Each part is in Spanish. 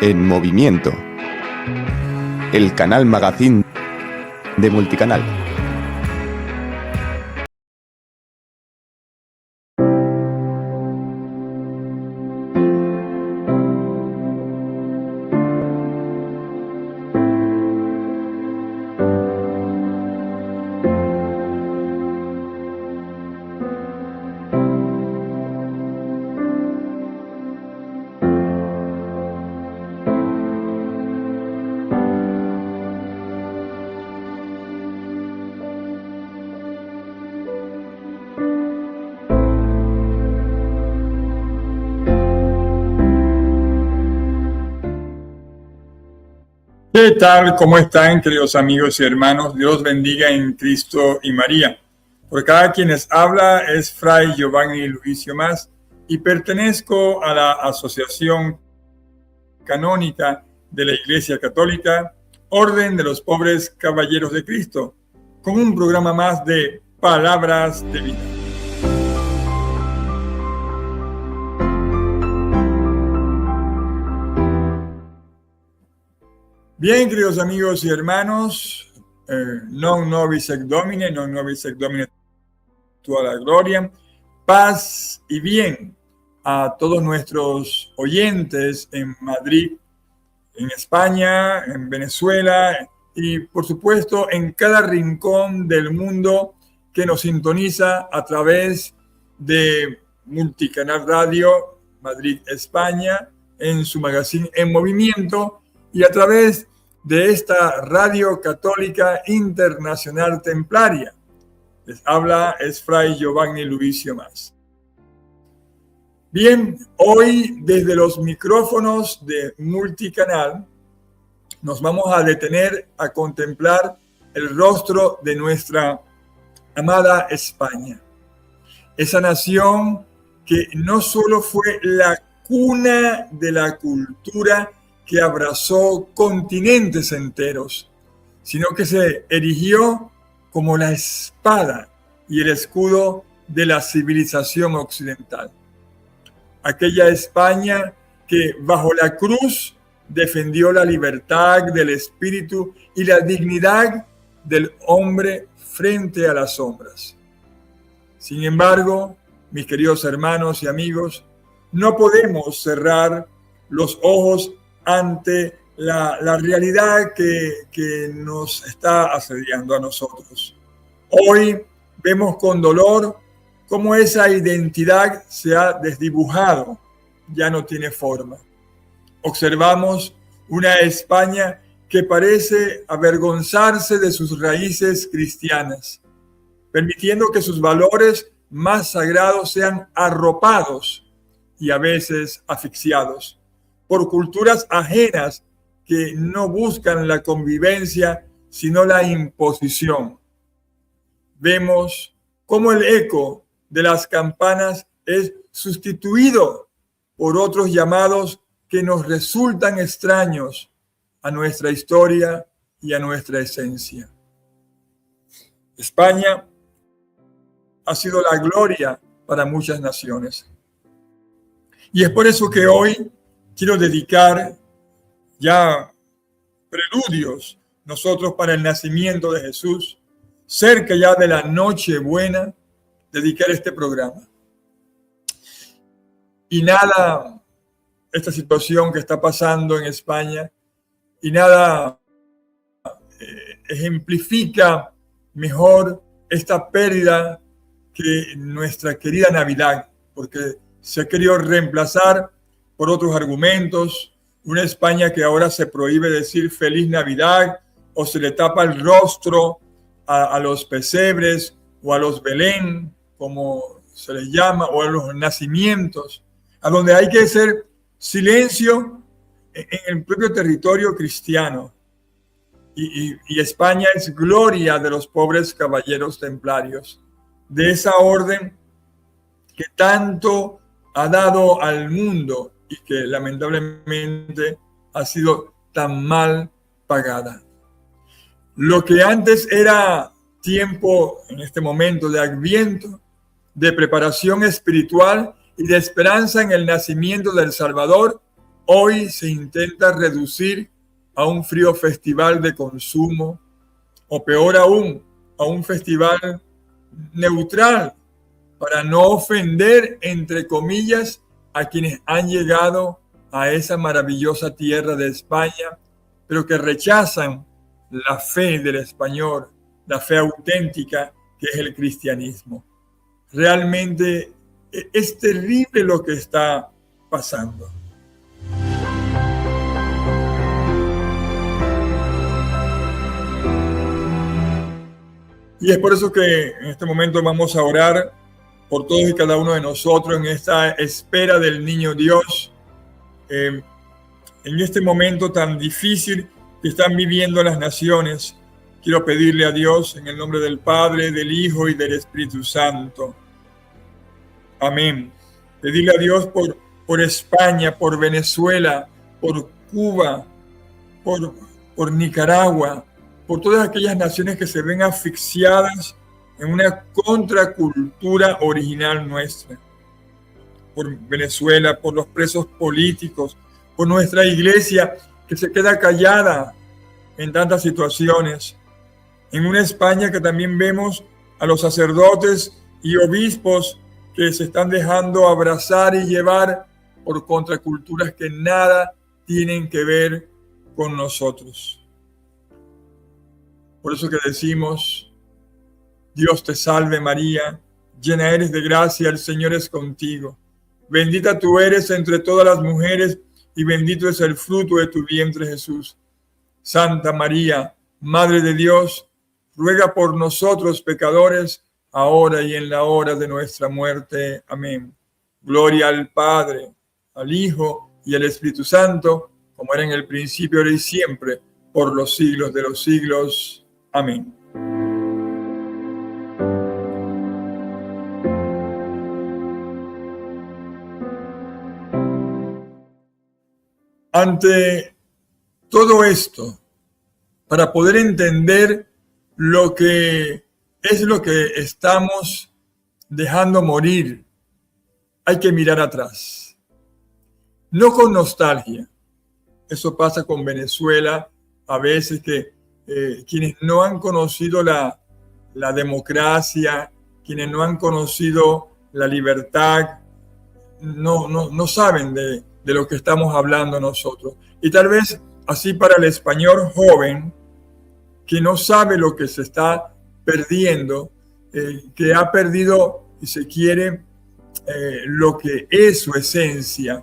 En Movimiento, el canal Magazine de Multicanal. ¿Qué tal? ¿Cómo están, queridos amigos y hermanos? Dios bendiga en Cristo y María. Por acá quienes habla es Fray Giovanni Luicio Mas y pertenezco a la Asociación Canónica de la Iglesia Católica, Orden de los Pobres Caballeros de Cristo, con un programa más de Palabras de Vida. Bien, queridos amigos y hermanos, non nobis ex Domine, non nobis ex Domine toda la gloria, paz y bien a todos nuestros oyentes en Madrid, en España, en Venezuela y por supuesto en cada rincón del mundo que nos sintoniza a través de Multicanal Radio Madrid, España, en su magazine En Movimiento, y a través de esta Radio Católica Internacional Templaria. Les habla es Fray Giovanni Luicio Mas. Bien, hoy desde los micrófonos de Multicanal nos vamos a detener a contemplar el rostro de nuestra amada España. Esa nación que no solo fue la cuna de la cultura que abrazó continentes enteros, sino que se erigió como la espada y el escudo de la civilización occidental. Aquella España que bajo la cruz defendió la libertad del espíritu y la dignidad del hombre frente a las sombras. Sin embargo, mis queridos hermanos y amigos, no podemos cerrar los ojos ante la realidad que nos está asediando a nosotros. Hoy vemos con dolor cómo esa identidad se ha desdibujado, ya no tiene forma. Observamos una España que parece avergonzarse de sus raíces cristianas, permitiendo que sus valores más sagrados sean arropados y a veces asfixiados por culturas ajenas que no buscan la convivencia, sino la imposición. Vemos cómo el eco de las campanas es sustituido por otros llamados que nos resultan extraños a nuestra historia y a nuestra esencia. España ha sido la gloria para muchas naciones. Y es por eso que hoy quiero dedicar ya preludios nosotros para el nacimiento de Jesús, cerca ya de la Nochebuena, dedicar este programa. Y nada, esta situación que está pasando en España, y nada ejemplifica mejor esta pérdida que nuestra querida Navidad, porque se ha querido reemplazar por otros argumentos, una España que ahora se prohíbe decir Feliz Navidad o se le tapa el rostro a los pesebres o a los Belén, como se les llama, o a los nacimientos, a donde hay que hacer silencio en el propio territorio cristiano. Y España es gloria de los pobres caballeros templarios, de esa orden que tanto ha dado al mundo y que lamentablemente ha sido tan mal pagada. Lo que antes era tiempo, en este momento de Adviento, de preparación espiritual y de esperanza en el nacimiento del Salvador, hoy se intenta reducir a un frío festival de consumo, o peor aún, a un festival neutral, para no ofender, entre comillas, a quienes han llegado a esa maravillosa tierra de España, pero que rechazan la fe del español, la fe auténtica que es el cristianismo. Realmente es terrible lo que está pasando. Y es por eso que en este momento vamos a orar por todos y cada uno de nosotros en esta espera del niño Dios, en este momento tan difícil que están viviendo las naciones. Quiero pedirle a Dios en el nombre del Padre, del Hijo y del Espíritu Santo. Amén. Pedirle a Dios por España, por Venezuela, por Cuba, por Nicaragua, por todas aquellas naciones que se ven asfixiadas en una contracultura original nuestra. Por Venezuela, por los presos políticos, por nuestra iglesia que se queda callada en tantas situaciones. En una España que también vemos a los sacerdotes y obispos que se están dejando abrazar y llevar por contraculturas que nada tienen que ver con nosotros. Por eso que decimos, Dios te salve María, llena eres de gracia, el Señor es contigo. Bendita tú eres entre todas las mujeres y bendito es el fruto de tu vientre Jesús. Santa María, Madre de Dios, ruega por nosotros pecadores, ahora y en la hora de nuestra muerte. Amén. Gloria al Padre, al Hijo y al Espíritu Santo, como era en el principio, ahora y siempre, por los siglos de los siglos. Amén. Ante todo esto, para poder entender lo que estamos dejando morir, hay que mirar atrás. No con nostalgia. Eso pasa con Venezuela a veces, que quienes no han conocido la democracia, quienes no han conocido la libertad, no saben de lo que estamos hablando nosotros. Y tal vez así para el español joven, que no sabe lo que se está perdiendo, que ha perdido, si se quiere, lo que es su esencia.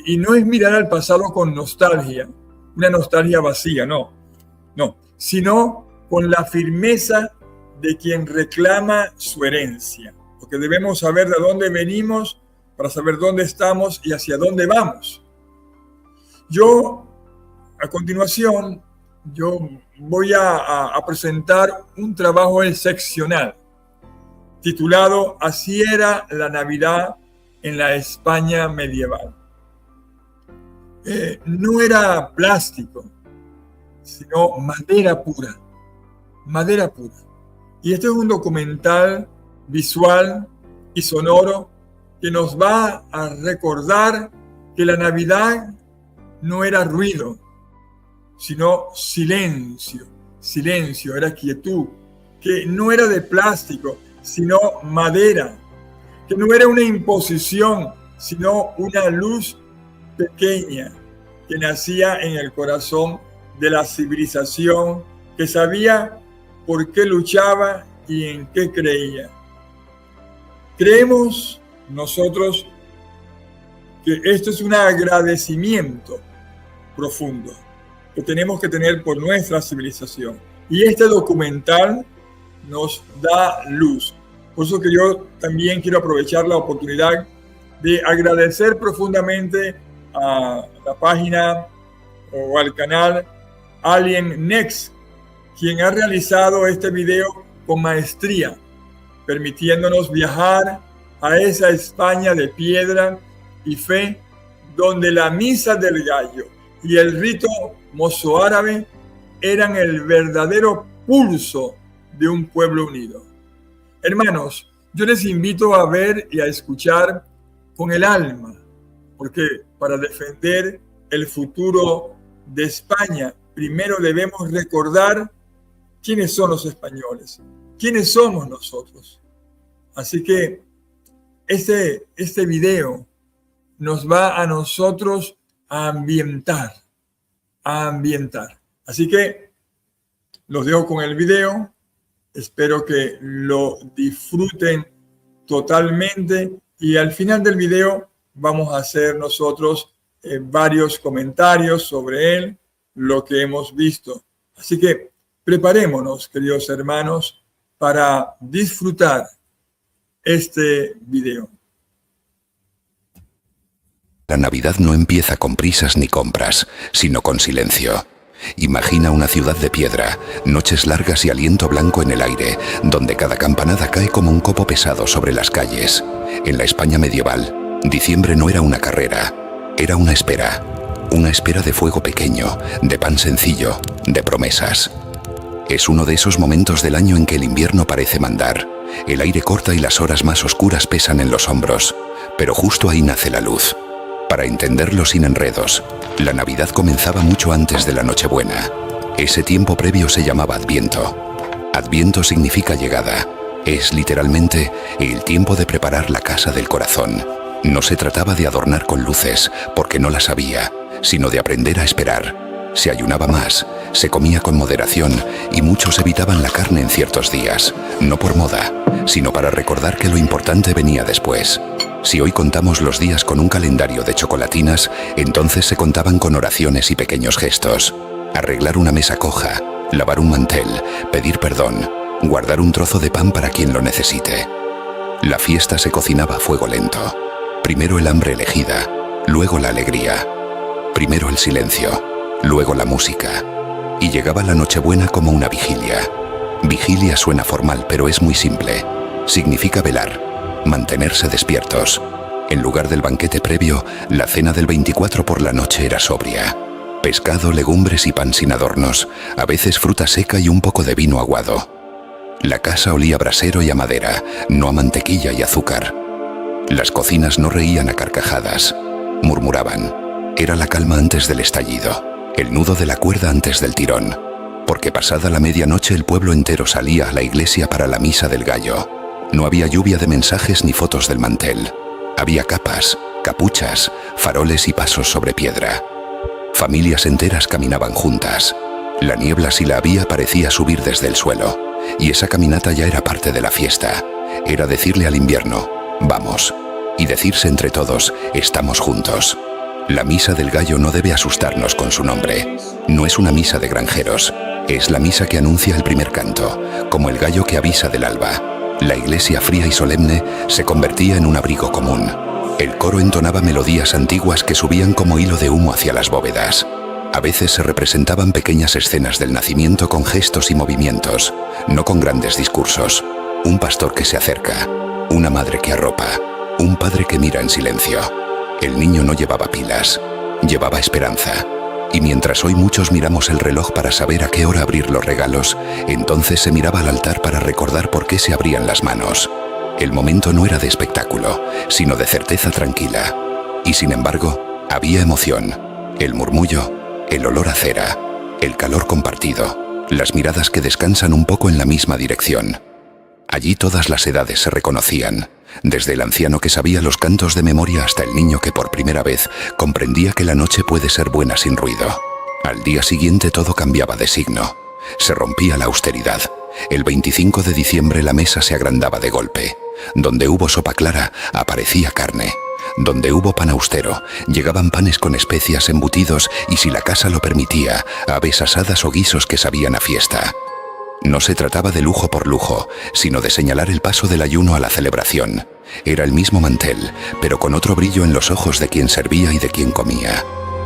Y no es mirar al pasado con nostalgia, una nostalgia vacía, no, sino con la firmeza de quien reclama su herencia, porque debemos saber de dónde venimos para saber dónde estamos y hacia dónde vamos. A continuación, voy a presentar un trabajo excepcional titulado Así era la Navidad en la España medieval. No era plástico, sino madera pura. Y este es un documental visual y sonoro que nos va a recordar que la Navidad no era ruido, sino silencio, era quietud, que no era de plástico, sino madera, que no era una imposición, sino una luz pequeña que nacía en el corazón de la civilización, que sabía por qué luchaba y en qué creía. Creemos nosotros que esto es un agradecimiento profundo que tenemos que tener por nuestra civilización. Y este documental nos da luz. Por eso que yo también quiero aprovechar la oportunidad de agradecer profundamente a la página o al canal Alien Next, quien ha realizado este video con maestría, permitiéndonos viajar a esa España de piedra y fe, donde la misa del gallo y el rito mozoárabe eran el verdadero pulso de un pueblo unido. Hermanos, yo les invito a ver y a escuchar con el alma, porque para defender el futuro de España, primero debemos recordar quiénes son los españoles, quiénes somos nosotros. Así que este video nos va a nosotros a ambientar. Así que los dejo con el video. Espero que lo disfruten totalmente y al final del video vamos a hacer nosotros varios comentarios sobre él, lo que hemos visto. Así que preparémonos, queridos hermanos, para disfrutar este video. La Navidad no empieza con prisas ni compras, sino con silencio. Imagina una ciudad de piedra, noches largas y aliento blanco en el aire, donde cada campanada cae como un copo pesado sobre las calles. En la España medieval, diciembre no era una carrera, era una espera de fuego pequeño, de pan sencillo, de promesas. Es uno de esos momentos del año en que el invierno parece mandar. El aire corta y las horas más oscuras pesan en los hombros, pero justo ahí nace la luz. Para entenderlo sin enredos, la Navidad comenzaba mucho antes de la Nochebuena. Ese tiempo previo se llamaba Adviento. Adviento significa llegada. Es literalmente el tiempo de preparar la casa del corazón. No se trataba de adornar con luces, porque no las había, sino de aprender a esperar. Se ayunaba más, se comía con moderación y muchos evitaban la carne en ciertos días, no por moda, sino para recordar que lo importante venía después. Si hoy contamos los días con un calendario de chocolatinas, entonces se contaban con oraciones y pequeños gestos. Arreglar una mesa coja, lavar un mantel, pedir perdón, guardar un trozo de pan para quien lo necesite. La fiesta se cocinaba a fuego lento. Primero el hambre elegida, luego la alegría. Primero el silencio, luego la música. Y llegaba la Nochebuena como una vigilia. Vigilia suena formal, pero es muy simple. Significa velar. Mantenerse despiertos. En lugar del banquete previo, la cena del 24 por la noche era sobria. Pescado, legumbres y pan sin adornos, a veces fruta seca y un poco de vino aguado. La casa olía a brasero y a madera, no a mantequilla y azúcar. Las cocinas no reían a carcajadas, murmuraban. Era la calma antes del estallido, el nudo de la cuerda antes del tirón, porque pasada la medianoche el pueblo entero salía a la iglesia para la misa del gallo. No había lluvia de mensajes ni fotos del mantel. Había capas, capuchas, faroles y pasos sobre piedra. Familias enteras caminaban juntas. La niebla, si la había, parecía subir desde el suelo. Y esa caminata ya era parte de la fiesta. Era decirle al invierno, vamos. Y decirse entre todos, estamos juntos. La misa del gallo no debe asustarnos con su nombre. No es una misa de granjeros. Es la misa que anuncia el primer canto, como el gallo que avisa del alba. La iglesia fría y solemne se convertía en un abrigo común. El coro entonaba melodías antiguas que subían como hilo de humo hacia las bóvedas. A veces se representaban pequeñas escenas del nacimiento con gestos y movimientos, no con grandes discursos. Un pastor que se acerca, una madre que arropa, un padre que mira en silencio. El niño no llevaba pilas, llevaba esperanza. Y mientras hoy muchos miramos el reloj para saber a qué hora abrir los regalos, entonces se miraba al altar para recordar por qué se abrían las manos. El momento no era de espectáculo, sino de certeza tranquila. Y sin embargo, había emoción, el murmullo, el olor a cera, el calor compartido, las miradas que descansan un poco en la misma dirección. Allí todas las edades se reconocían, desde el anciano que sabía los cantos de memoria hasta el niño que por primera vez comprendía que la noche puede ser buena sin ruido. Al día siguiente todo cambiaba de signo. Se rompía la austeridad. El 25 de diciembre la mesa se agrandaba de golpe. Donde hubo sopa clara, aparecía carne. Donde hubo pan austero, llegaban panes con especias, embutidos y, si la casa lo permitía, aves asadas o guisos que sabían a fiesta. No se trataba de lujo por lujo, sino de señalar el paso del ayuno a la celebración. Era el mismo mantel, pero con otro brillo en los ojos de quien servía y de quien comía.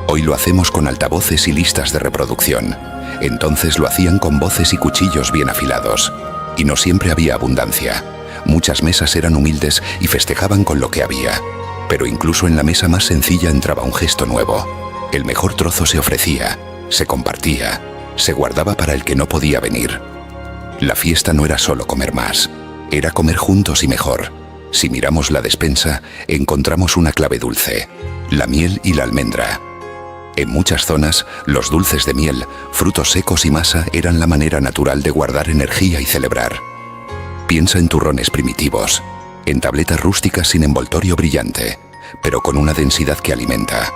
Hoy lo hacemos con altavoces y listas de reproducción. Entonces lo hacían con voces y cuchillos bien afilados. Y no siempre había abundancia. Muchas mesas eran humildes y festejaban con lo que había. Pero incluso en la mesa más sencilla entraba un gesto nuevo. El mejor trozo se ofrecía, se compartía, se guardaba para el que no podía venir. La fiesta no era solo comer más, era comer juntos y mejor. Si miramos la despensa, encontramos una clave dulce: la miel y la almendra. En muchas zonas, los dulces de miel, frutos secos y masa eran la manera natural de guardar energía y celebrar. Piensa en turrones primitivos, en tabletas rústicas sin envoltorio brillante, pero con una densidad que alimenta.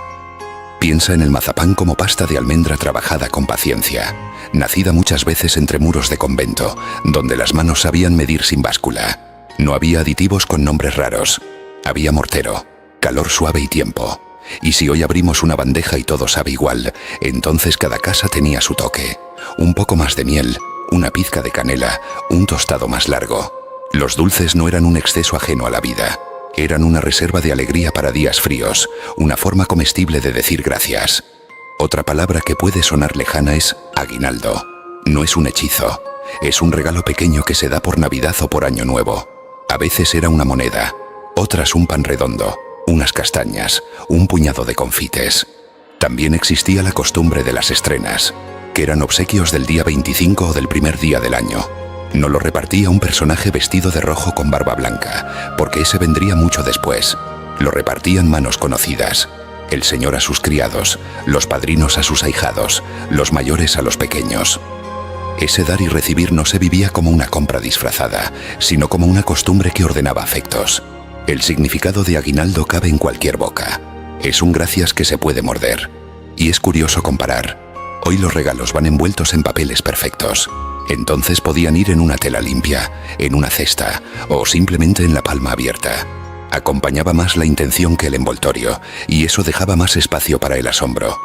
Piensa en el mazapán como pasta de almendra trabajada con paciencia, nacida muchas veces entre muros de convento, donde las manos sabían medir sin báscula. No había aditivos con nombres raros. Había mortero, calor suave y tiempo. Y si hoy abrimos una bandeja y todo sabe igual, entonces cada casa tenía su toque. Un poco más de miel, una pizca de canela, un tostado más largo. Los dulces no eran un exceso ajeno a la vida. Eran una reserva de alegría para días fríos, una forma comestible de decir gracias. Otra palabra que puede sonar lejana es aguinaldo. No es un hechizo, es un regalo pequeño que se da por Navidad o por Año Nuevo. A veces era una moneda, otras un pan redondo, unas castañas, un puñado de confites. También existía la costumbre de las estrenas, que eran obsequios del día 25 o del primer día del año. No lo repartía un personaje vestido de rojo con barba blanca, porque ese vendría mucho después. Lo repartían manos conocidas, el señor a sus criados, los padrinos a sus ahijados, los mayores a los pequeños. Ese dar y recibir no se vivía como una compra disfrazada, sino como una costumbre que ordenaba afectos. El significado de aguinaldo cabe en cualquier boca. Es un gracias que se puede morder. Y es curioso comparar. Hoy los regalos van envueltos en papeles perfectos. Entonces podían ir en una tela limpia, en una cesta o simplemente en la palma abierta. Acompañaba más la intención que el envoltorio, y eso dejaba más espacio para el asombro.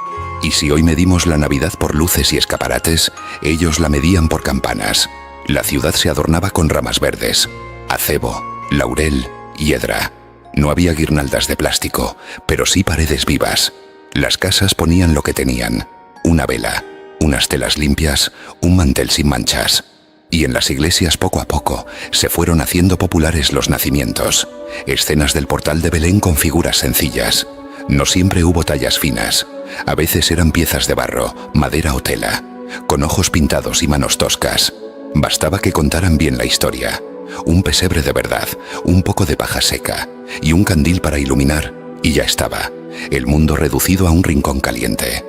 Y si hoy medimos la Navidad por luces y escaparates, ellos la medían por campanas. La ciudad se adornaba con ramas verdes, acebo, laurel, hiedra. No había guirnaldas de plástico, pero sí paredes vivas. Las casas ponían lo que tenían: una vela, unas telas limpias, un mantel sin manchas. Y en las iglesias poco a poco se fueron haciendo populares los nacimientos, escenas del portal de Belén con figuras sencillas. No siempre hubo tallas finas, a veces eran piezas de barro, madera o tela, con ojos pintados y manos toscas. Bastaba que contaran bien la historia: un pesebre de verdad, un poco de paja seca y un candil para iluminar, y ya estaba, el mundo reducido a un rincón caliente.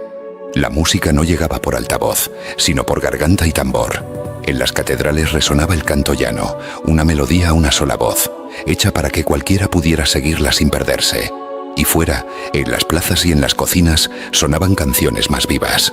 La música no llegaba por altavoz, sino por garganta y tambor. En las catedrales resonaba el canto llano, una melodía a una sola voz, hecha para que cualquiera pudiera seguirla sin perderse. Y fuera, en las plazas y en las cocinas, sonaban canciones más vivas.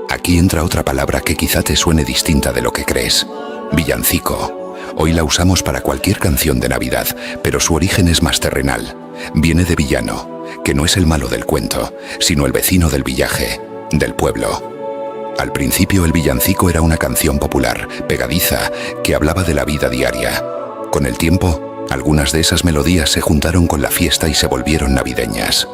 Aquí entra otra palabra que quizá te suene distinta de lo que crees: villancico. Hoy la usamos para cualquier canción de Navidad, pero su origen es más terrenal. Viene de villano, que no es el malo del cuento, sino el vecino del villaje, del pueblo. Al principio el villancico era una canción popular, pegadiza, que hablaba de la vida diaria. Con el tiempo, algunas de esas melodías se juntaron con la fiesta y se volvieron navideñas.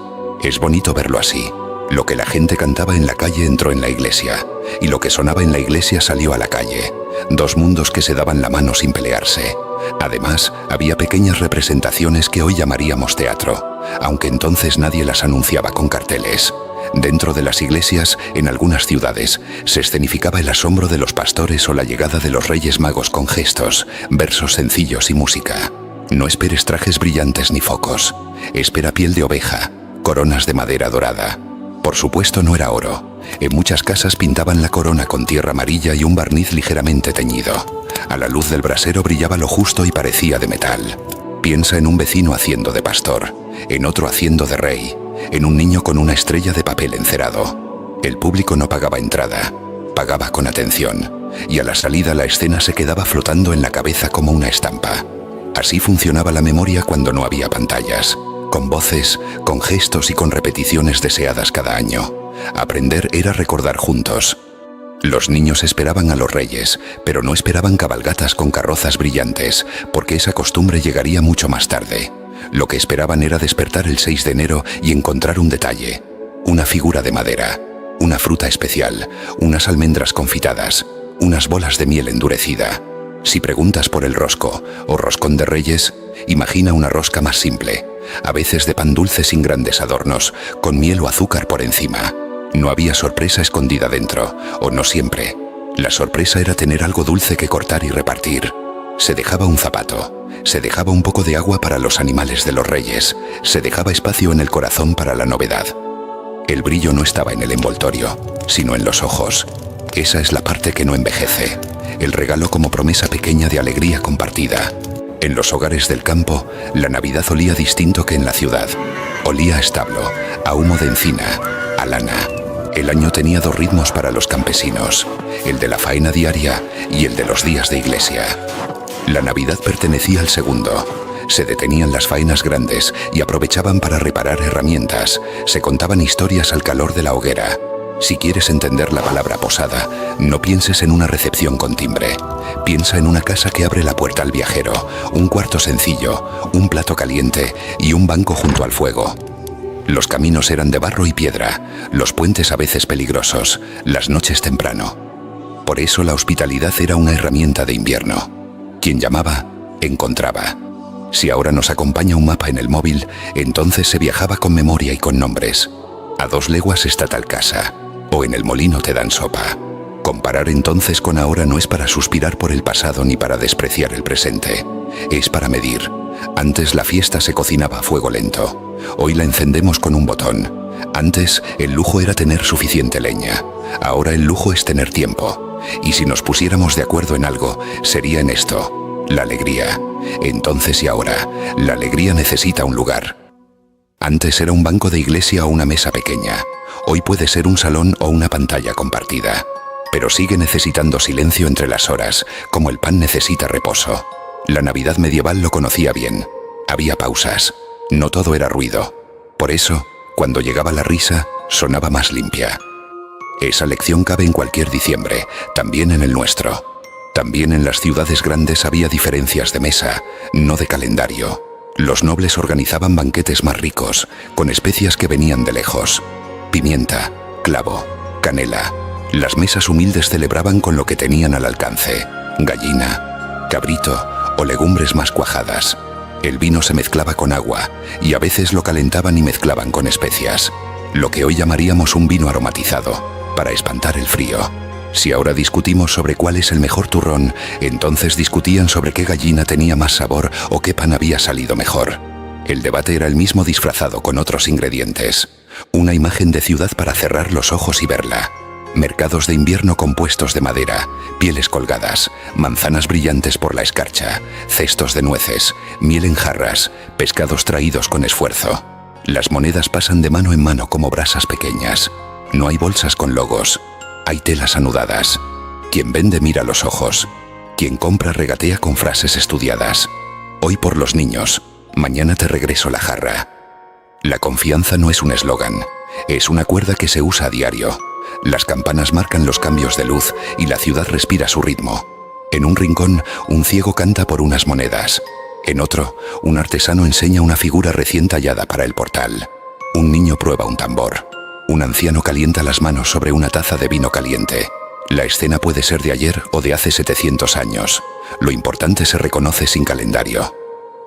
Es bonito verlo así. Lo que la gente cantaba en la calle entró en la iglesia, y lo que sonaba en la iglesia salió a la calle. Dos mundos que se daban la mano sin pelearse. Además, había pequeñas representaciones que hoy llamaríamos teatro, aunque entonces nadie las anunciaba con carteles. Dentro de las iglesias, en algunas ciudades, se escenificaba el asombro de los pastores o la llegada de los Reyes Magos con gestos, versos sencillos y música. No esperes trajes brillantes ni focos. Espera piel de oveja, coronas de madera dorada. Por supuesto no era oro. En muchas casas pintaban la corona con tierra amarilla y un barniz ligeramente teñido. A la luz del brasero brillaba lo justo y parecía de metal. Piensa en un vecino haciendo de pastor, en otro haciendo de rey, en un niño con una estrella de papel encerado. El público no pagaba entrada, pagaba con atención, y a la salida la escena se quedaba flotando en la cabeza como una estampa. Así funcionaba la memoria cuando no había pantallas, con voces, con gestos y con repeticiones deseadas cada año. Aprender era recordar juntos. Los niños esperaban a los reyes, pero no esperaban cabalgatas con carrozas brillantes, porque esa costumbre llegaría mucho más tarde. Lo que esperaban era despertar el 6 de enero y encontrar un detalle: una figura de madera, una fruta especial, unas almendras confitadas, unas bolas de miel endurecida. Si preguntas por el rosco o roscón de reyes, imagina una rosca más simple, a veces de pan dulce sin grandes adornos, con miel o azúcar por encima. No había sorpresa escondida dentro, o no siempre. La sorpresa era tener algo dulce que cortar y repartir. Se dejaba un zapato, Se dejaba un poco de agua para los animales de los reyes. Se dejaba espacio en el corazón para la novedad. El brillo no estaba en el envoltorio, sino en los ojos. Esa es la parte que no envejece. El regalo como promesa pequeña de alegría compartida. En los hogares del campo, la Navidad olía distinto que en la ciudad. Olía a establo, a humo de encina, a lana. El año tenía dos ritmos para los campesinos, el de la faena diaria y el de los días de iglesia. La Navidad pertenecía al segundo. Se detenían las faenas grandes y aprovechaban para reparar herramientas. Se contaban historias al calor de la hoguera. Si quieres entender la palabra posada, no pienses en una recepción con timbre. Piensa en una casa que abre la puerta al viajero, un cuarto sencillo, un plato caliente y un banco junto al fuego. Los caminos eran de barro y piedra, los puentes a veces peligrosos, las noches temprano. Por eso la hospitalidad era una herramienta de invierno. Quien llamaba, encontraba. Si ahora nos acompaña un mapa en el móvil, entonces se viajaba con memoria y con nombres. A 2 leguas está tal casa, o en el molino te dan sopa. Comparar entonces con ahora no es para suspirar por el pasado ni para despreciar el presente. Es para medir. Antes la fiesta se cocinaba a fuego lento. Hoy la encendemos con un botón. Antes el lujo era tener suficiente leña. Ahora el lujo es tener tiempo. Y si nos pusiéramos de acuerdo en algo, sería en esto: la alegría. Entonces y ahora, la alegría necesita un lugar. Antes era un banco de iglesia o una mesa pequeña. Hoy puede ser un salón o una pantalla compartida. Pero sigue necesitando silencio entre las horas, como el pan necesita reposo. La Navidad medieval lo conocía bien. Había pausas. No todo era ruido. Por eso, cuando llegaba la risa, sonaba más limpia. Esa lección cabe en cualquier diciembre, también en el nuestro. También en las ciudades grandes había diferencias de mesa, no de calendario. Los nobles organizaban banquetes más ricos, con especias que venían de lejos. Pimienta, clavo, canela. Las mesas humildes celebraban con lo que tenían al alcance: gallina, cabrito o legumbres más cuajadas. El vino se mezclaba con agua y a veces lo calentaban y mezclaban con especias. Lo que hoy llamaríamos un vino aromatizado, para espantar el frío. Si ahora discutimos sobre cuál es el mejor turrón, entonces discutían sobre qué gallina tenía más sabor o qué pan había salido mejor. El debate era el mismo disfrazado con otros ingredientes. Una imagen de ciudad para cerrar los ojos y verla. Mercados de invierno compuestos de madera, pieles colgadas, manzanas brillantes por la escarcha, cestos de nueces, miel en jarras, pescados traídos con esfuerzo. Las monedas pasan de mano en mano como brasas pequeñas. No hay bolsas con logos. Hay telas anudadas. Quien vende mira los ojos. Quien compra regatea con frases estudiadas. Hoy por los niños, mañana te regreso la jarra. La confianza no es un eslogan, es una cuerda que se usa a diario. Las campanas marcan los cambios de luz y la ciudad respira su ritmo. En un rincón, un ciego canta por unas monedas. En otro, un artesano enseña una figura recién tallada para el portal. Un niño prueba un tambor. Un anciano calienta las manos sobre una taza de vino caliente. La escena puede ser de ayer o de hace 700 años. Lo importante se reconoce sin calendario.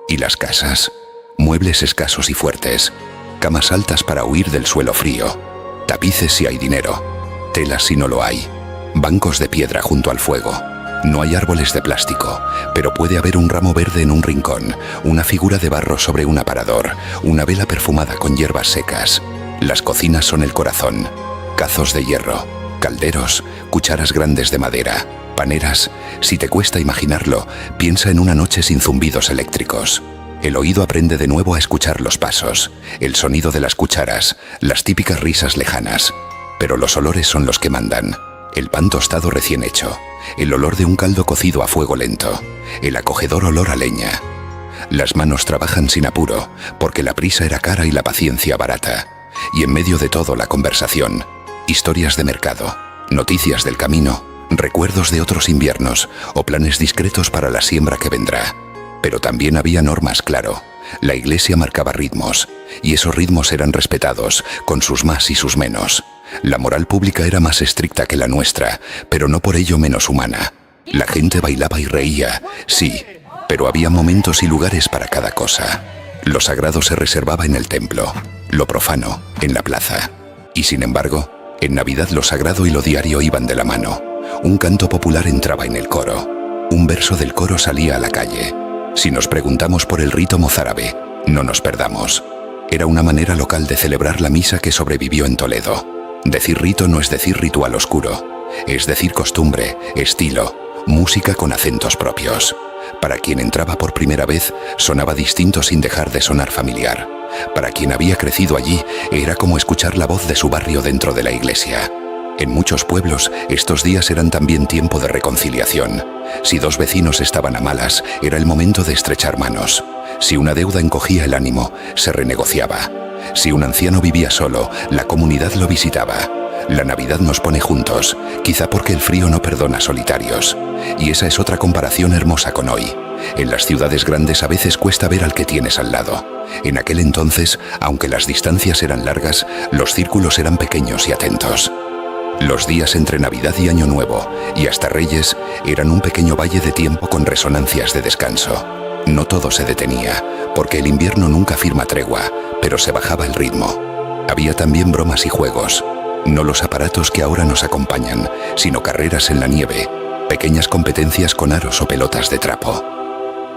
¿Y las casas? Muebles escasos y fuertes. Camas altas para huir del suelo frío. Tapices si hay dinero. Telas si no lo hay. Bancos de piedra junto al fuego. No hay árboles de plástico, pero puede haber un ramo verde en un rincón, una figura de barro sobre un aparador, una vela perfumada con hierbas secas. Las cocinas son el corazón. Cazos de hierro, calderos, cucharas grandes de madera, paneras. Si te cuesta imaginarlo, piensa en una noche sin zumbidos eléctricos. El oído aprende de nuevo a escuchar los pasos, el sonido de las cucharas, las típicas risas lejanas. Pero los olores son los que mandan. El pan tostado recién hecho, el olor de un caldo cocido a fuego lento, el acogedor olor a leña. Las manos trabajan sin apuro, porque la prisa era cara y la paciencia barata. Y en medio de todo la conversación, historias de mercado, noticias del camino, recuerdos de otros inviernos o planes discretos para la siembra que vendrá. Pero también había normas, claro. La iglesia marcaba ritmos, y esos ritmos eran respetados, con sus más y sus menos. La moral pública era más estricta que la nuestra, pero no por ello menos humana. La gente bailaba y reía, sí, pero había momentos y lugares para cada cosa. Lo sagrado se reservaba en el templo, lo profano en la plaza. Y sin embargo, en Navidad lo sagrado y lo diario iban de la mano. Un canto popular entraba en el coro. Un verso del coro salía a la calle. Si nos preguntamos por el rito mozárabe, no nos perdamos. Era una manera local de celebrar la misa que sobrevivió en Toledo. Decir rito no es decir ritual oscuro, es decir costumbre, estilo, música con acentos propios. Para quien entraba por primera vez, sonaba distinto sin dejar de sonar familiar. Para quien había crecido allí, era como escuchar la voz de su barrio dentro de la iglesia. En muchos pueblos, estos días eran también tiempo de reconciliación. Si dos vecinos estaban a malas, era el momento de estrechar manos. Si una deuda encogía el ánimo, se renegociaba. Si un anciano vivía solo, la comunidad lo visitaba. La Navidad nos pone juntos, quizá porque el frío no perdona solitarios. Y esa es otra comparación hermosa con hoy. En las ciudades grandes a veces cuesta ver al que tienes al lado. En aquel entonces, aunque las distancias eran largas, los círculos eran pequeños y atentos. Los días entre Navidad y Año Nuevo, y hasta Reyes, eran un pequeño valle de tiempo con resonancias de descanso. No todo se detenía, porque el invierno nunca firma tregua, pero se bajaba el ritmo. Había también bromas y juegos. No los aparatos que ahora nos acompañan, sino carreras en la nieve, pequeñas competencias con aros o pelotas de trapo.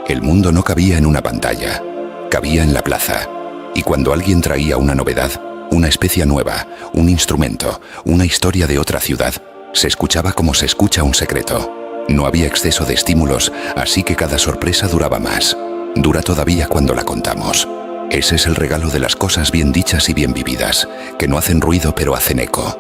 El mundo no cabía en una pantalla, cabía en la plaza. Y cuando alguien traía una novedad, una especia nueva, un instrumento, una historia de otra ciudad, se escuchaba como se escucha un secreto. No había exceso de estímulos, así que cada sorpresa duraba más. Dura todavía cuando la contamos. Ese es el regalo de las cosas bien dichas y bien vividas, que no hacen ruido pero hacen eco.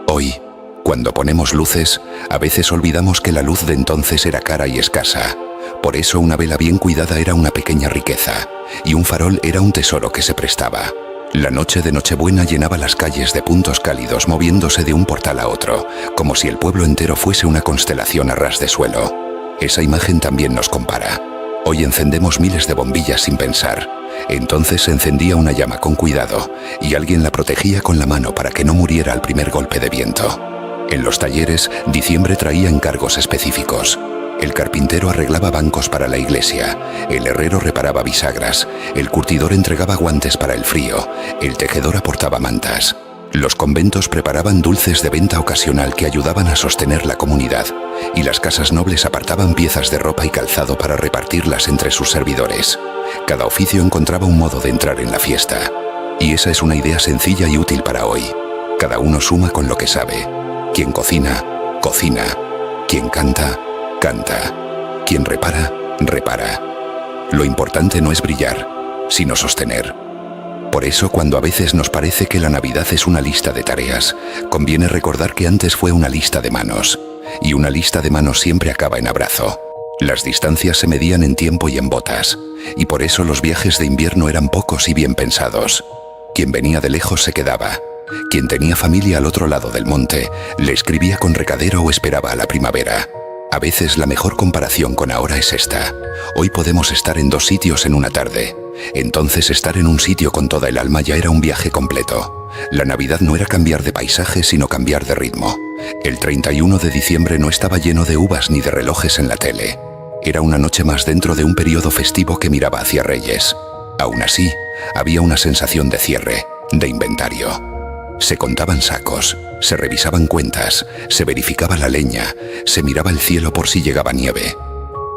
Hoy, cuando ponemos luces, a veces olvidamos que la luz de entonces era cara y escasa. Por eso una vela bien cuidada era una pequeña riqueza, y un farol era un tesoro que se prestaba. La noche de Nochebuena llenaba las calles de puntos cálidos moviéndose de un portal a otro, como si el pueblo entero fuese una constelación a ras de suelo. Esa imagen también nos compara. Hoy encendemos miles de bombillas sin pensar. Entonces se encendía una llama con cuidado, y alguien la protegía con la mano para que no muriera al primer golpe de viento. En los talleres, diciembre traía encargos específicos. El carpintero arreglaba bancos para la iglesia, el herrero reparaba bisagras, el curtidor entregaba guantes para el frío, el tejedor aportaba mantas. Los conventos preparaban dulces de venta ocasional que ayudaban a sostener la comunidad, y las casas nobles apartaban piezas de ropa y calzado para repartirlas entre sus servidores. Cada oficio encontraba un modo de entrar en la fiesta. Y esa es una idea sencilla y útil para hoy. Cada uno suma con lo que sabe. Quien cocina, cocina. Quien canta, canta. Quien repara, repara. Lo importante no es brillar, sino sostener. Por eso, cuando a veces nos parece que la Navidad es una lista de tareas, conviene recordar que antes fue una lista de manos. Y una lista de manos siempre acaba en abrazo. Las distancias se medían en tiempo y en botas, y por eso los viajes de invierno eran pocos y bien pensados. Quien venía de lejos se quedaba. Quien tenía familia al otro lado del monte, le escribía con recadero o esperaba a la primavera. A veces la mejor comparación con ahora es esta. Hoy podemos estar en dos sitios en una tarde. Entonces estar en un sitio con toda el alma ya era un viaje completo. La Navidad no era cambiar de paisaje, sino cambiar de ritmo. El 31 de diciembre no estaba lleno de uvas ni de relojes en la tele. Era una noche más dentro de un periodo festivo que miraba hacia Reyes. Aún así, había una sensación de cierre, de inventario. Se contaban sacos, se revisaban cuentas, se verificaba la leña, se miraba el cielo por si llegaba nieve.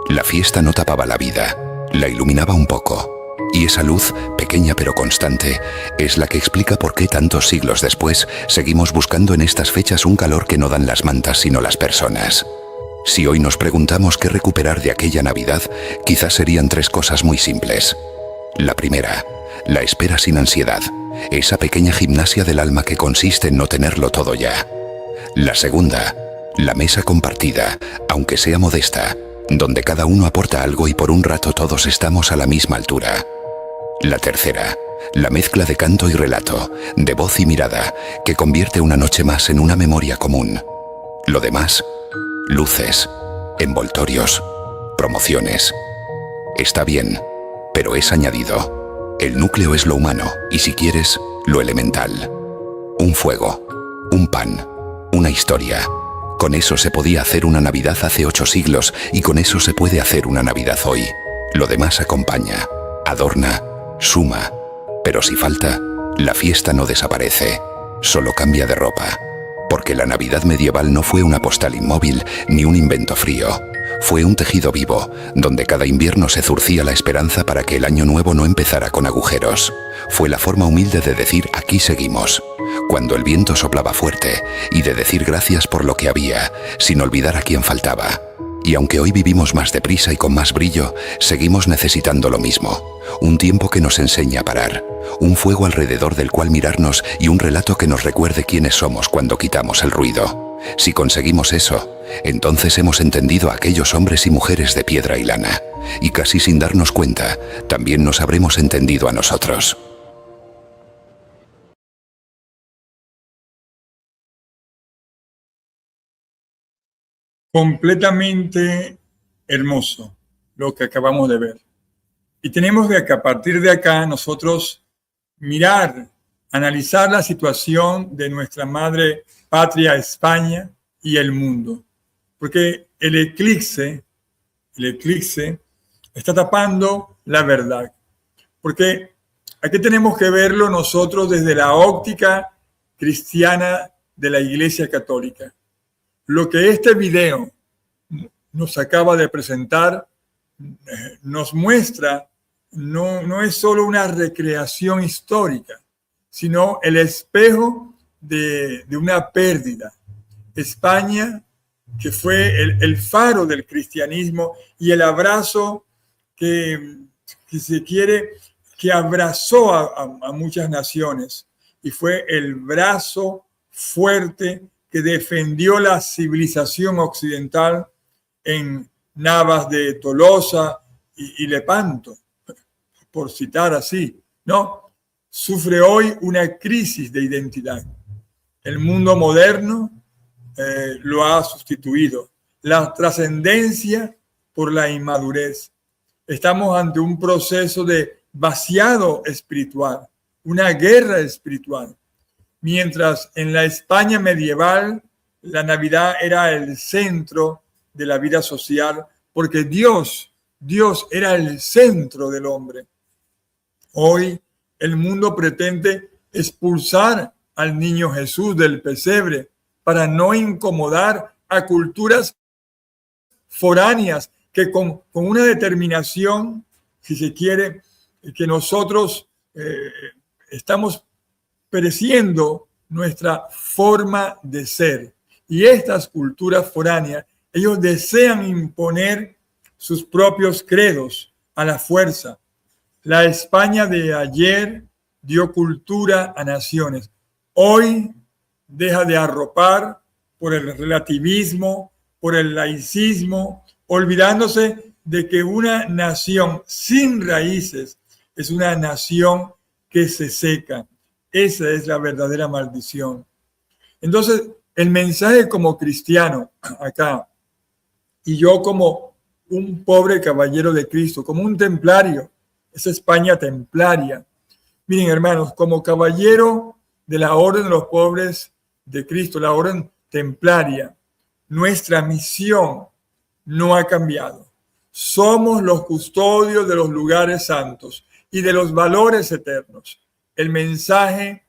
La fiesta no tapaba la vida, la iluminaba un poco. Y esa luz, pequeña pero constante, es la que explica por qué tantos siglos después seguimos buscando en estas fechas un calor que no dan las mantas sino las personas. Si hoy nos preguntamos qué recuperar de aquella Navidad, quizás serían tres cosas muy simples. La primera, la espera sin ansiedad, esa pequeña gimnasia del alma que consiste en no tenerlo todo ya. La segunda, la mesa compartida, aunque sea modesta, donde cada uno aporta algo y por un rato todos estamos a la misma altura. La tercera, la mezcla de canto y relato, de voz y mirada, que convierte una noche más en una memoria común. Lo demás, luces, envoltorios, promociones. Está bien, pero es añadido. El núcleo es lo humano y, si quieres, lo elemental. Un fuego, un pan, una historia. Con eso se podía hacer una Navidad hace 8 siglos y con eso se puede hacer una Navidad hoy. Lo demás acompaña, adorna, suma. Pero si falta, la fiesta no desaparece, solo cambia de ropa. Porque la Navidad medieval no fue una postal inmóvil ni un invento frío. Fue un tejido vivo, donde cada invierno se zurcía la esperanza para que el año nuevo no empezara con agujeros. Fue la forma humilde de decir aquí seguimos, cuando el viento soplaba fuerte, y de decir gracias por lo que había, sin olvidar a quien faltaba. Y aunque hoy vivimos más deprisa y con más brillo, seguimos necesitando lo mismo. Un tiempo que nos enseña a parar, un fuego alrededor del cual mirarnos y un relato que nos recuerde quiénes somos cuando quitamos el ruido. Si conseguimos eso, entonces hemos entendido a aquellos hombres y mujeres de piedra y lana, y casi sin darnos cuenta, también nos habremos entendido a nosotros. Completamente hermoso lo que acabamos de ver. Y tenemos que a partir de acá nosotros mirar, analizar la situación de nuestra madre patria España y el mundo. Porque el eclipse está tapando la verdad. Porque aquí tenemos que verlo nosotros desde la óptica cristiana de la Iglesia Católica. Lo que este video nos acaba de presentar nos muestra no es solo una recreación histórica, sino el espejo de una pérdida. España, que fue el faro del cristianismo y el abrazo que se quiere, que abrazó a muchas naciones y fue el brazo fuerte que defendió la civilización occidental en Navas de Tolosa y Lepanto, por citar así, ¿no? Sufre hoy una crisis de identidad. El mundo moderno lo ha sustituido. La trascendencia por la inmadurez. Estamos ante un proceso de vaciado espiritual, una guerra espiritual. Mientras en la España medieval la Navidad era el centro de la vida social, porque Dios era el centro del hombre. Hoy el mundo pretende expulsar al niño Jesús del pesebre para no incomodar a culturas foráneas que con una determinación, si se quiere, que nosotros estamos pereciendo nuestra forma de ser. Y estas culturas foráneas, ellos desean imponer sus propios credos a la fuerza. La España de ayer dio cultura a naciones. Hoy deja de arropar por el relativismo, por el laicismo, olvidándose de que una nación sin raíces es una nación que se seca. Esa es la verdadera maldición. Entonces, el mensaje como cristiano acá, y yo como un pobre caballero de Cristo, como un templario, esa España templaria. Miren, hermanos, como caballero de la Orden de los Pobres de Cristo, la Orden templaria, nuestra misión no ha cambiado. Somos los custodios de los lugares santos y de los valores eternos. El mensaje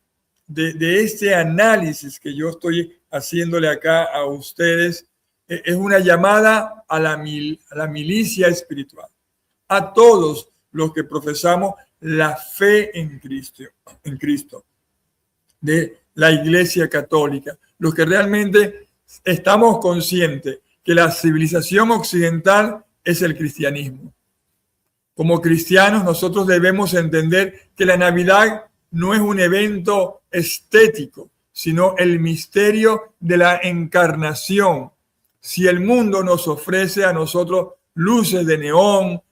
de este análisis que yo estoy haciéndole acá a ustedes es una llamada a la milicia espiritual, a todos los que profesamos la fe en Cristo, de la Iglesia Católica, los que realmente estamos conscientes que la civilización occidental es el cristianismo. Como cristianos, nosotros debemos entender que la Navidad no es un evento estético, sino el misterio de la encarnación. Si el mundo nos ofrece a nosotros luces de neón,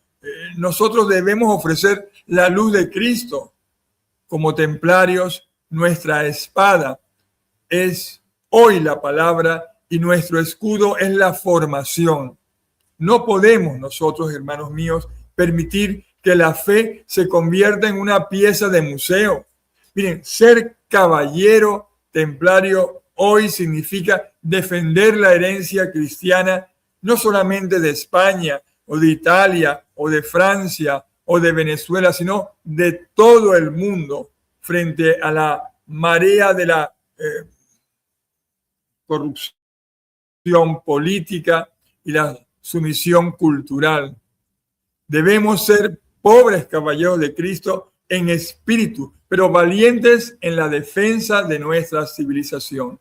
nosotros debemos ofrecer la luz de Cristo. Como templarios, nuestra espada es hoy la palabra y nuestro escudo es la formación. No podemos nosotros, hermanos míos, permitir que la fe se convierta en una pieza de museo. Miren, ser caballero templario hoy significa defender la herencia cristiana, no solamente de España o de Italia o de Francia o de Venezuela, sino de todo el mundo frente a la marea de la corrupción política y las su misión cultural. Debemos ser pobres caballeros de Cristo en espíritu, pero valientes en la defensa de nuestra civilización.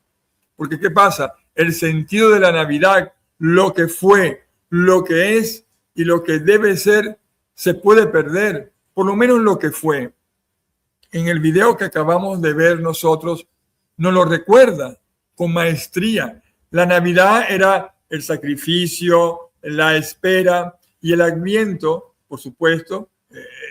Porque ¿qué pasa? El sentido de la Navidad, lo que fue, lo que es y lo que debe ser, se puede perder, por lo menos lo que fue. En el video que acabamos de ver nosotros, nos lo recuerda con maestría. La Navidad era el sacrificio, la espera y el Adviento, por supuesto,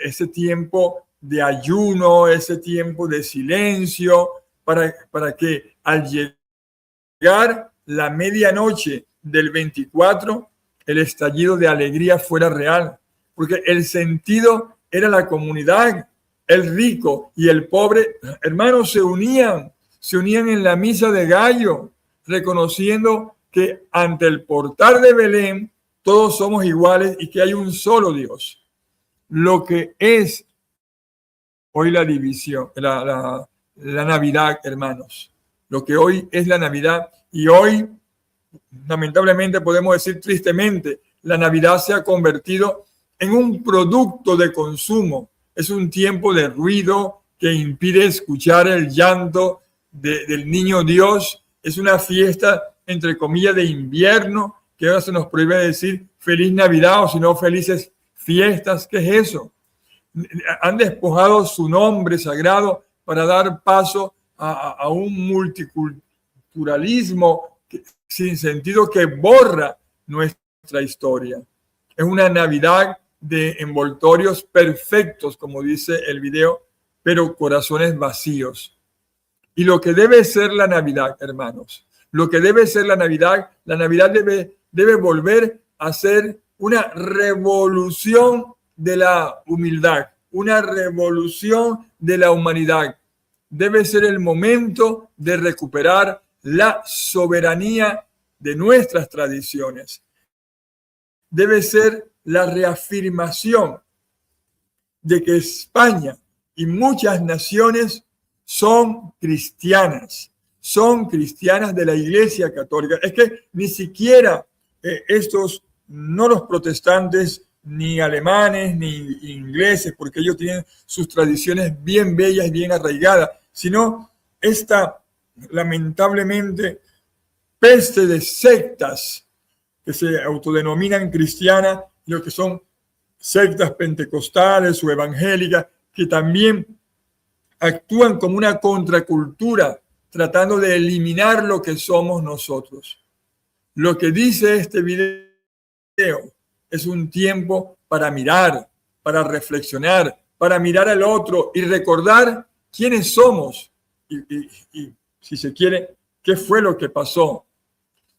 ese tiempo de ayuno, ese tiempo de silencio, para que al llegar la medianoche del 24, el estallido de alegría fuera real, porque el sentido era la comunidad. El rico y el pobre, hermanos, se unían en la misa de gallo, reconociendo que ante el portal de Belén todos somos iguales y que hay un solo Dios. Lo que es hoy la división, la Navidad, hermanos. Lo que hoy es la Navidad, y hoy, lamentablemente, podemos decir tristemente, la Navidad se ha convertido en un producto de consumo. Es un tiempo de ruido que impide escuchar el llanto del niño Dios. Es una fiesta, entre comillas, de invierno, que ahora se nos prohíbe decir feliz Navidad o si no felices fiestas. ¿Qué es eso? Han despojado su nombre sagrado para dar paso a un multiculturalismo sin sentido que borra nuestra historia. Es una Navidad de envoltorios perfectos, como dice el video, pero corazones vacíos. Y lo que debe ser la Navidad, hermanos, lo que debe ser la Navidad debe volver a ser una revolución de la humildad, una revolución de la humanidad. Debe ser el momento de recuperar la soberanía de nuestras tradiciones. Debe ser la reafirmación de que España y muchas naciones son cristianas de la Iglesia Católica. Es que ni siquiera no los protestantes, ni alemanes, ni ingleses, porque ellos tienen sus tradiciones bien bellas y bien arraigadas, sino esta, lamentablemente, peste de sectas que se autodenominan cristianas, lo que son sectas pentecostales o evangélicas, que también actúan como una contracultura, tratando de eliminar lo que somos nosotros. Lo que dice este video es un tiempo para mirar, para reflexionar, para mirar al otro y recordar quiénes somos y si se quiere, qué fue lo que pasó.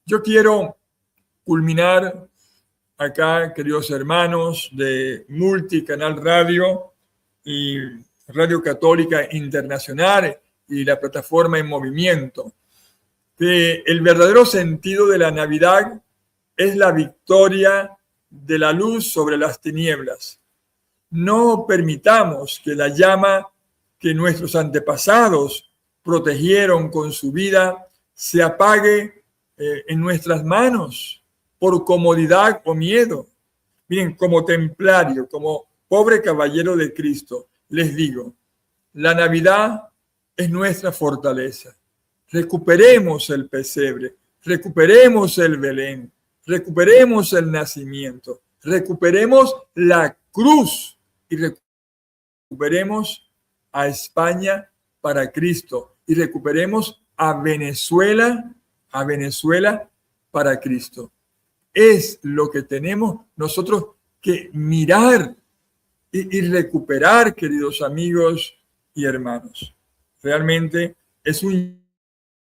Yo quiero culminar acá, queridos hermanos de Multicanal Radio y Radio Católica Internacional y la plataforma En Movimiento, que el verdadero sentido de la Navidad es la victoria de la luz sobre las tinieblas. No permitamos que la llama que nuestros antepasados protegieron con su vida se apague en nuestras manos por comodidad o miedo. Miren, como templario, como pobre caballero de Cristo, les digo, la Navidad es nuestra fortaleza. Recuperemos el pesebre, recuperemos el Belén, recuperemos el nacimiento, recuperemos la cruz y recuperemos a España para Cristo y recuperemos a Venezuela para Cristo. Es lo que tenemos nosotros que mirar y recuperar, queridos amigos y hermanos. Realmente es un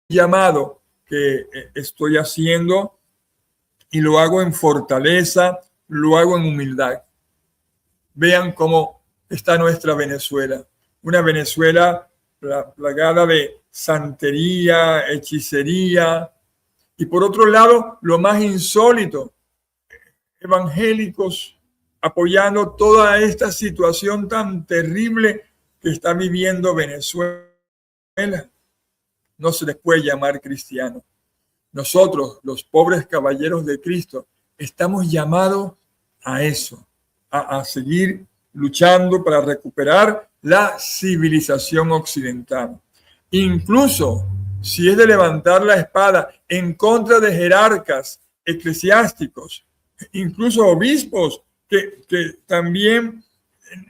llamado que estoy haciendo y lo hago en fortaleza, lo hago en humildad. Vean cómo está nuestra Venezuela. Una Venezuela plagada de santería, hechicería. Y por otro lado, lo más insólito, evangélicos apoyando toda esta situación tan terrible que está viviendo Venezuela. No se les puede llamar cristianos. Nosotros, los pobres caballeros de Cristo, estamos llamados a eso, a seguir luchando para recuperar la civilización occidental. Incluso si es de levantar la espada en contra de jerarcas eclesiásticos, incluso obispos que también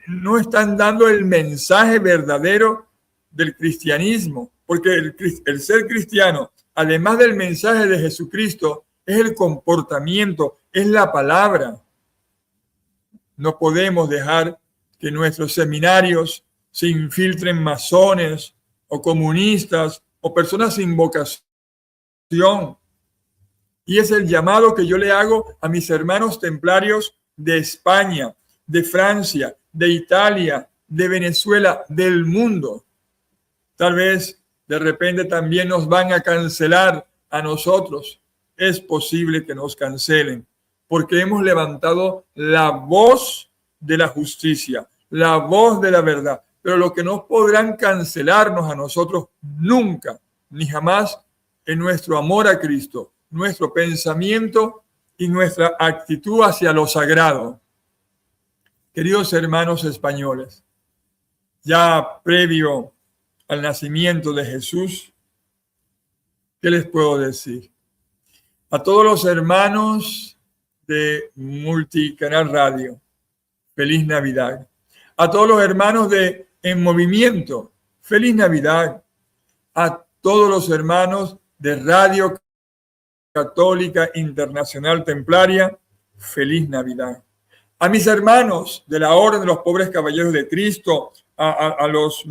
no están dando el mensaje verdadero del cristianismo, porque el ser cristiano, además del mensaje de Jesucristo, es el comportamiento, es la palabra. No podemos dejar que nuestros seminarios se infiltren masones o comunistas o personas sin vocación. Y es el llamado que yo le hago a mis hermanos templarios de España, de Francia, de Italia, de Venezuela, del mundo. Tal vez de repente también nos van a cancelar a nosotros. Es posible que nos cancelen porque hemos levantado la voz de la justicia, la voz de la verdad. Pero lo que no podrán cancelarnos a nosotros nunca, ni jamás, es nuestro amor a Cristo, nuestro pensamiento y nuestra actitud hacia lo sagrado. Queridos hermanos españoles, ya previo al nacimiento de Jesús, ¿qué les puedo decir? A todos los hermanos de Multicanal Radio, feliz Navidad. A todos los hermanos de En Movimiento, feliz Navidad. A todos los hermanos de Radio Católica Internacional Templaria, feliz Navidad. A mis hermanos de la Orden de los Pobres Caballeros de Cristo, a los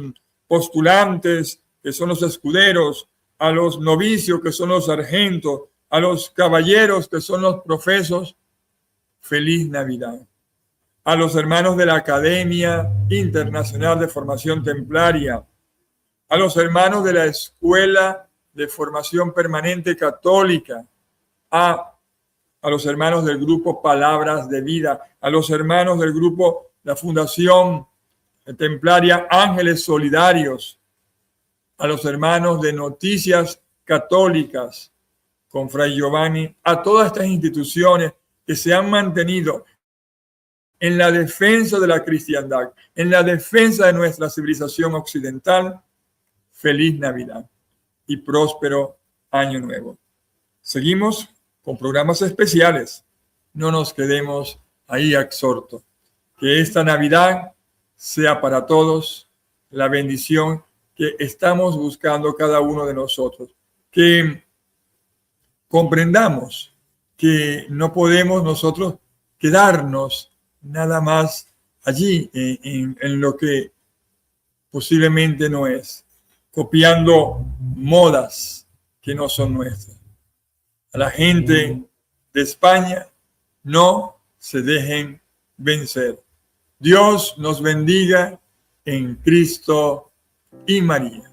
postulantes, que son los escuderos, a los novicios, que son los sargentos, a los caballeros, que son los profesos, feliz Navidad. A los hermanos de la Academia Internacional de Formación Templaria, a los hermanos de la Escuela de Formación Permanente Católica, a los hermanos del grupo Palabras de Vida, a los hermanos del grupo, la Fundación Templaria Ángeles Solidarios, a los hermanos de Noticias Católicas con Fray Giovanni, a todas estas instituciones que se han mantenido en la defensa de la cristiandad, en la defensa de nuestra civilización occidental. Feliz Navidad y próspero Año Nuevo. Seguimos con programas especiales. No nos quedemos ahí absortos. Que esta Navidad sea para todos la bendición que estamos buscando cada uno de nosotros. Que comprendamos que no podemos nosotros quedarnos nada más allí en lo que posiblemente no es, copiando modas que no son nuestras. A la gente de España, no se dejen vencer. Dios nos bendiga en Cristo y María.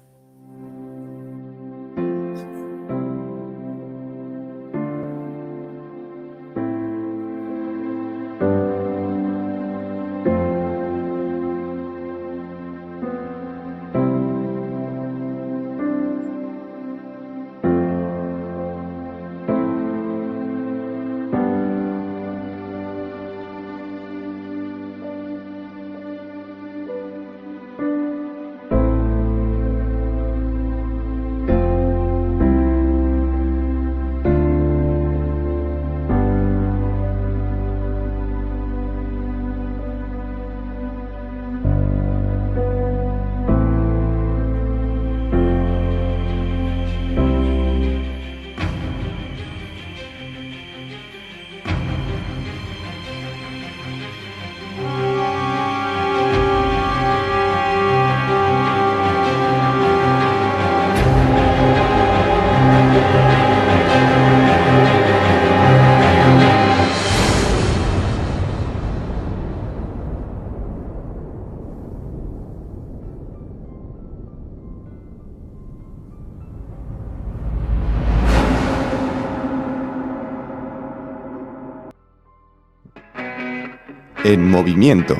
En Movimiento,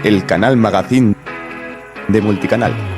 el canal magazín de Multicanal.